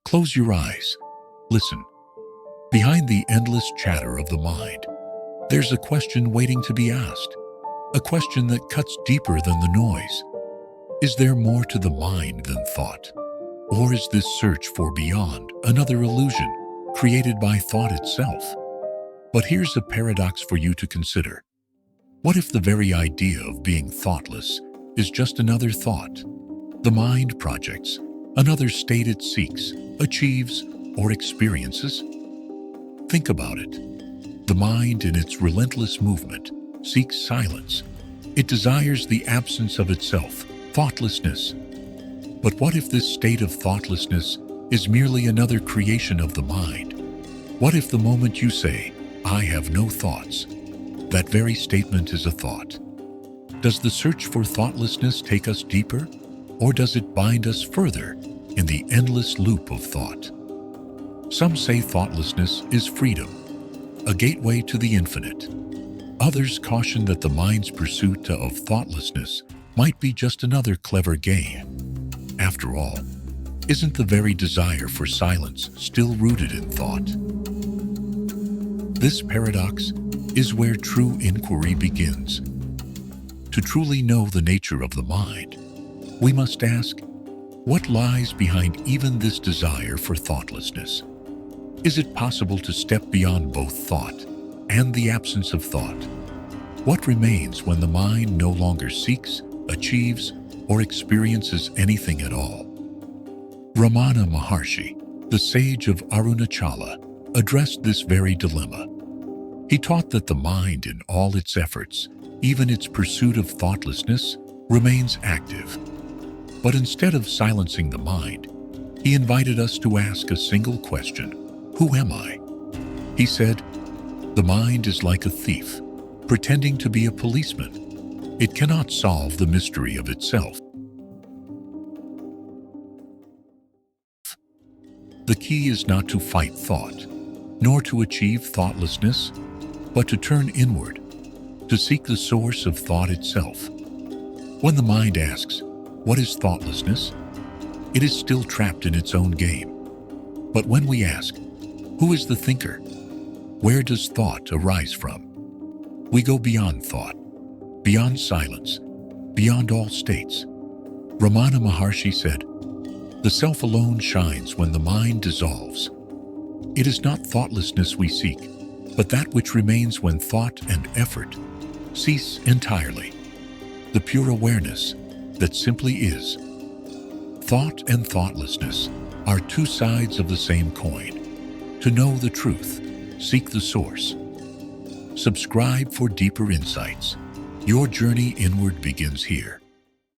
Close your eyes. Listen. Behind the endless chatter of the mind, there's a question waiting to be asked. A question that cuts deeper than the noise. Is there more to the mind than thought? Or is this search for beyond another illusion created by thought itself? But here's a paradox for you to consider. What if the very idea of being thoughtless is just another thought? The mind projects another state it seeks, achieves, or experiences? Think about it. The mind, in its relentless movement, seeks silence. It desires the absence of itself, thoughtlessness. But what if this state of thoughtlessness is merely another creation of the mind? What if the moment you say, "I have no thoughts," that very statement is a thought? Does the search for thoughtlessness take us deeper, or does it bind us further in the endless loop of thought? Some say thoughtlessness is freedom, a gateway to the infinite. Others caution that the mind's pursuit of thoughtlessness might be just another clever game. After all, isn't the very desire for silence still rooted in thought? This paradox is where true inquiry begins. To truly know the nature of the mind, we must ask, what lies behind even this desire for thoughtlessness? Is it possible to step beyond both thought and the absence of thought? What remains when the mind no longer seeks, achieves, or experiences anything at all? Ramana Maharshi, the sage of Arunachala, addressed this very dilemma. He taught that the mind, in all its efforts, even its pursuit of thoughtlessness, remains active. But instead of silencing the mind, he invited us to ask a single question: who am I? He said, "The mind is like a thief, pretending to be a policeman. It cannot solve the mystery of itself." The key is not to fight thought, nor to achieve thoughtlessness, but to turn inward, to seek the source of thought itself. When the mind asks, "What is thoughtlessness?" it is still trapped in its own game. But when we ask, "Who is the thinker? Where does thought arise from?" we go beyond thought, beyond silence, beyond all states. Ramana Maharshi said, "The self alone shines when the mind dissolves." It is not thoughtlessness we seek, but that which remains when thought and effort cease entirely. The pure awareness that simply is. Thought and thoughtlessness are two sides of the same coin. To know the truth, seek the source. Subscribe for deeper insights. Your journey inward begins here.